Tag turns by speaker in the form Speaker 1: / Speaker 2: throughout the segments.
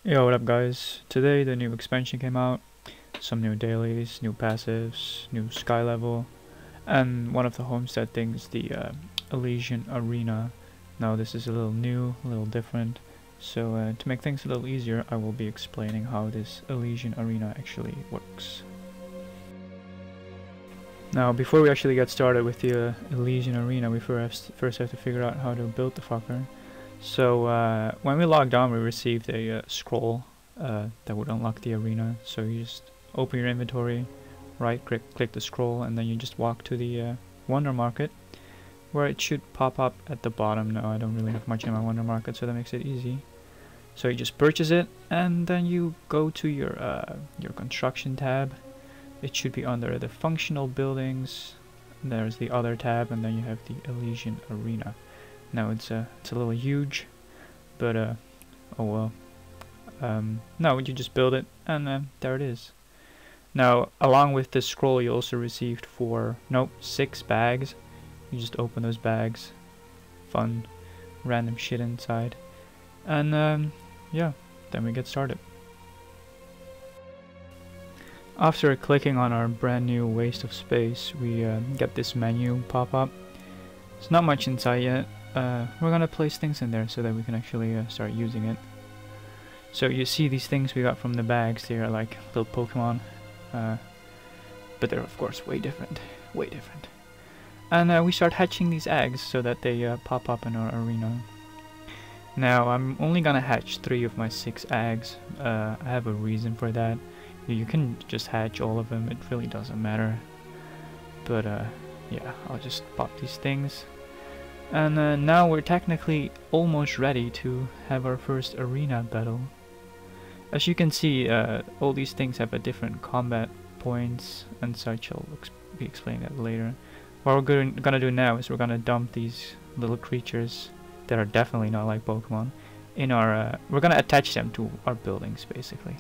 Speaker 1: Yo, what up guys? Today the new expansion came out, some new dailies, new passives, new sky level, and one of the homestead things, the Elysian Arena. Now this is a little new, a little different, so to make things a little easier I will be explaining how this Elysian Arena actually works. Now before we actually get started with the Elysian Arena, we first have to figure out how to build the fucker. So when we logged on, we received a scroll that would unlock the arena. So you just open your inventory, right click the scroll, and then you just walk to the Wonder Market, where it should pop up at the bottom. Now I don't really have much in my Wonder Market, so that makes it easy. So you just purchase it, and then you go to your construction tab. It should be under the functional buildings. There's the other tab, and then you have the Elysian Arena. Now it's a little huge, but oh well. No, you just build it, and there it is. Now, along with this scroll, you also received 6 bags. You just open those bags, fun, random shit inside, and yeah, then we get started. After clicking on our brand new waste of space, we get this menu pop up. There's not much inside yet. We're gonna place things in there so that we can actually start using it. So you see these things we got from the bags. They are like little Pokemon, but they're of course way different. And we start hatching these eggs so that they pop up in our arena. Now I'm only gonna hatch 3 of my 6 eggs. I have a reason for that. You can just hatch all of them, it really doesn't matter. But yeah, I'll just pop these things. And now we're technically almost ready to have our first arena battle. As you can see, all these things have a different combat points and such. I'll be explaining that later. What we're gonna do now is we're gonna dump these little creatures that are definitely not like Pokemon in our. We're gonna attach them to our buildings basically.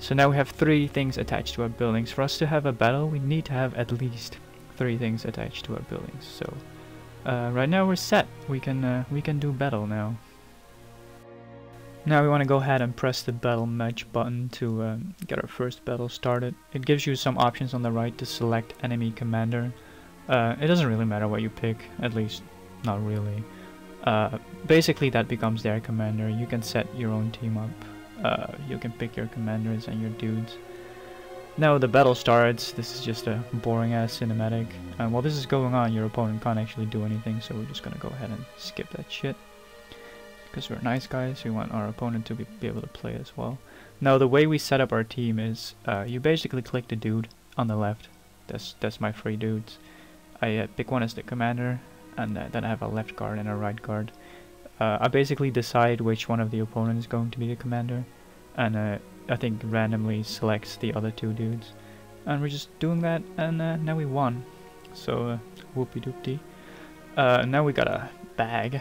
Speaker 1: So now we have 3 things attached to our buildings. For us to have a battle, we need to have at least 3 things attached to our buildings. So. Right now we're set. We can do battle now. Now we want to go ahead and press the battle match button to get our first battle started. It gives you some options on the right to select enemy commander. It doesn't really matter what you pick, at least not really. Basically that becomes their commander. You can set your own team up. You can pick your commanders and your dudes. Now the battle starts. This is just a boring ass cinematic. And while this is going on, your opponent can't actually do anything, so we're just gonna go ahead and skip that shit. Because we're nice guys, we want our opponent to be able to play as well. Now the way we set up our team is, you basically click the dude on the left. That's my 3 dudes. I pick one as the commander, and then I have a left guard and a right guard. I basically decide which one of the opponents is going to be the commander, and I think randomly selects the other 2 dudes, and we're just doing that, and now we won. So whoopie doopty. Now we got a bag.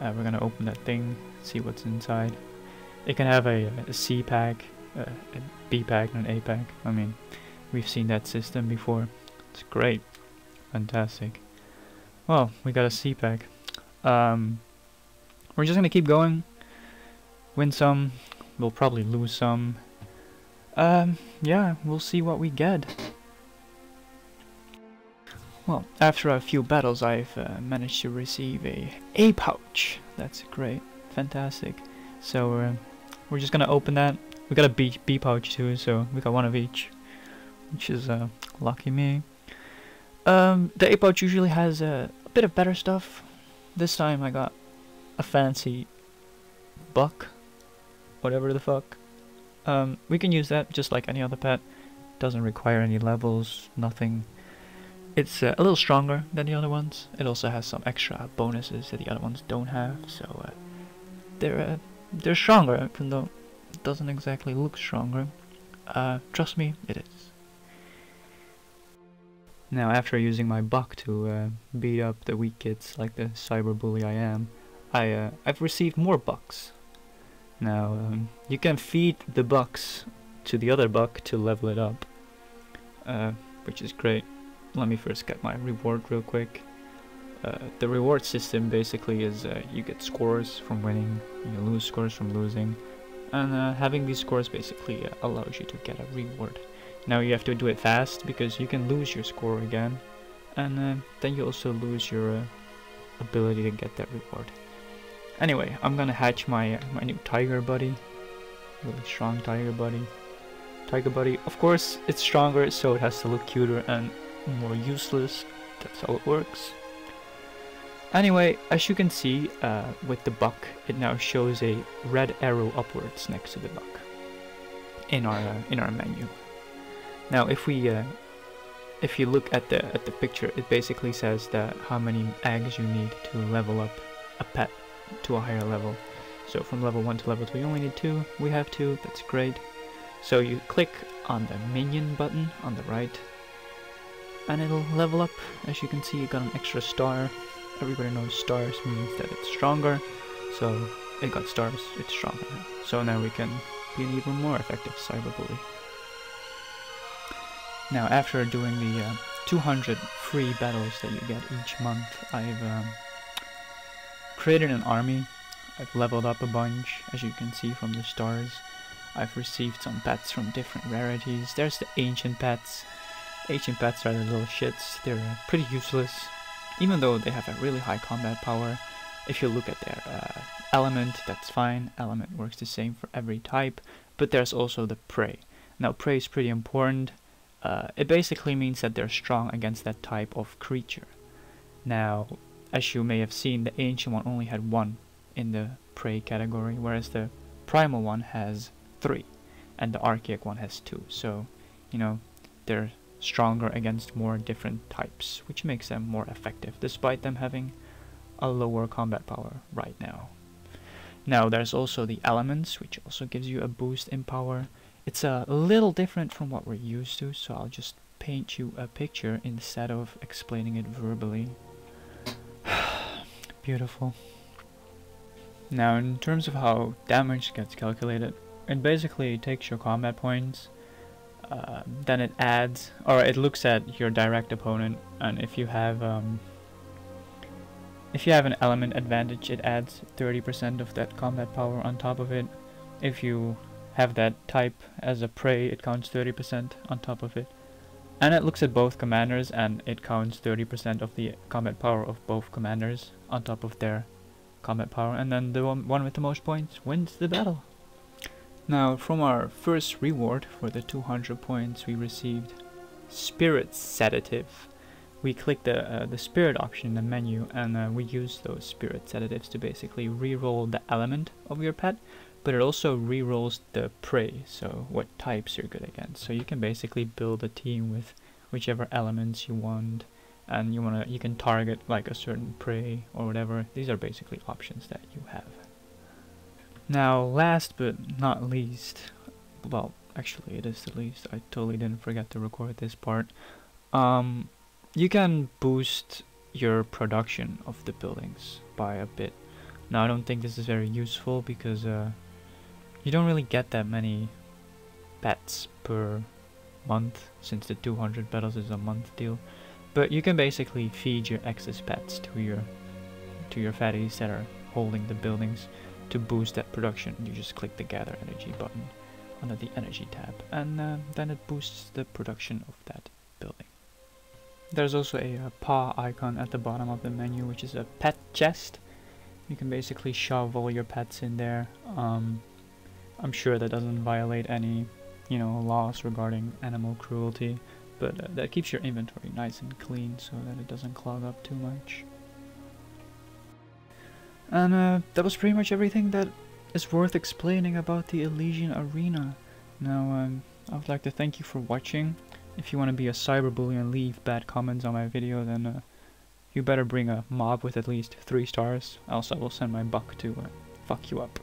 Speaker 1: We're gonna open that thing, see what's inside. It can have a C pack, a B pack, and an A pack. I mean, we've seen that system before. It's great, fantastic. Well, we got a C pack. We're just gonna keep going. Win some. We'll probably lose some. Yeah, we'll see what we get. Well, after a few battles, I've managed to receive a pouch. That's great, fantastic. So we're just gonna open that. We got a B pouch too, so we got one of each, which is lucky me. The A pouch usually has a bit of better stuff. This time I got a fancy buck. Whatever the fuck. We can use that just like any other pet. Doesn't require any levels, nothing. It's a little stronger than the other ones. It also has some extra bonuses that the other ones don't have, so they're stronger, even though it doesn't exactly look stronger. Trust me, it is. Now after using my buck to beat up the weak kids like the cyberbully I am, I've received more bucks. Now, you can feed the bucks to the other buck to level it up, which is great. Let me first get my reward real quick. The reward system basically is you get scores from winning, you lose scores from losing. and having these scores basically allows you to get a reward. Now you have to do it fast because you can lose your score again, and then you also lose your ability to get that reward. Anyway, I'm gonna hatch my new tiger buddy, really strong tiger buddy. Of course, it's stronger, so it has to look cuter and more useless. That's how it works. Anyway, as you can see, with the buck, it now shows a red arrow upwards next to the buck in our menu. Now, if you look at the picture, it basically says that how many eggs you need to level up a pet to a higher level. So from level 1 to level 2, you only need 2. We have 2. That's great. So you click on the minion button on the right, and it'll level up. As you can see, it got an extra star. Everybody knows stars means that it's stronger, so it got stars, it's stronger now. So now we can be an even more effective cyberbully. Now, after doing the 200 free battles that you get each month, I've created an army. I've leveled up a bunch, as you can see from the stars. I've received some pets from different rarities. There's the ancient pets. Ancient pets are the little shits. They're pretty useless, even though they have a really high combat power. If you look at their element, that's fine. Element works the same for every type. But there's also the prey. Now, prey is pretty important. It basically means that they're strong against that type of creature. Now, as you may have seen, the ancient one only had 1 in the prey category, whereas the primal one has 3, and the archaic one has 2. So, you know, they're stronger against more different types, which makes them more effective, despite them having a lower combat power right now. Now, there's also the elements, which also gives you a boost in power. It's a little different from what we're used to, so I'll just paint you a picture instead of explaining it verbally. Beautiful. Now, in terms of how damage gets calculated, it basically takes your combat points, then it adds, or it looks at your direct opponent, and if you have an element advantage, it adds 30% of that combat power on top of it. If you have that type as a prey, it counts 30% on top of it. And it looks at both commanders, and it counts 30% of the combat power of both commanders on top of their combat power, and then the one with the most points wins the battle. Now, from our first reward for the 200 points, we received Spirit Sedative. We clicked the spirit option in the menu, and we used those spirit sedatives to basically re-roll the element of your pet, but it also re-rolls the prey, so what types you're good against. So you can basically build a team with whichever elements you want, and you can target like a certain prey or whatever. These are basically options that you have. Now, last but not least, well, actually it is the least, I totally didn't forget to record this part. You can boost your production of the buildings by a bit. Now, I don't think this is very useful because you don't really get that many pets per month, since the 200 battles is a month deal. But you can basically feed your excess pets to your fatties that are holding the buildings to boost that production. You just click the gather energy button under the energy tab, and then it boosts the production of that building. There's also a paw icon at the bottom of the menu, which is a pet chest. You can basically shove all your pets in there. I'm sure that doesn't violate any, laws regarding animal cruelty, but that keeps your inventory nice and clean so that it doesn't clog up too much. And that was pretty much everything that is worth explaining about the Elysian Arena. Now, I would like to thank you for watching. If you want to be a cyberbully and leave bad comments on my video, then you better bring a mob with at least 3 stars, else I will send my buck to fuck you up.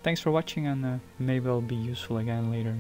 Speaker 1: Thanks for watching, and maybe I'll be useful again later.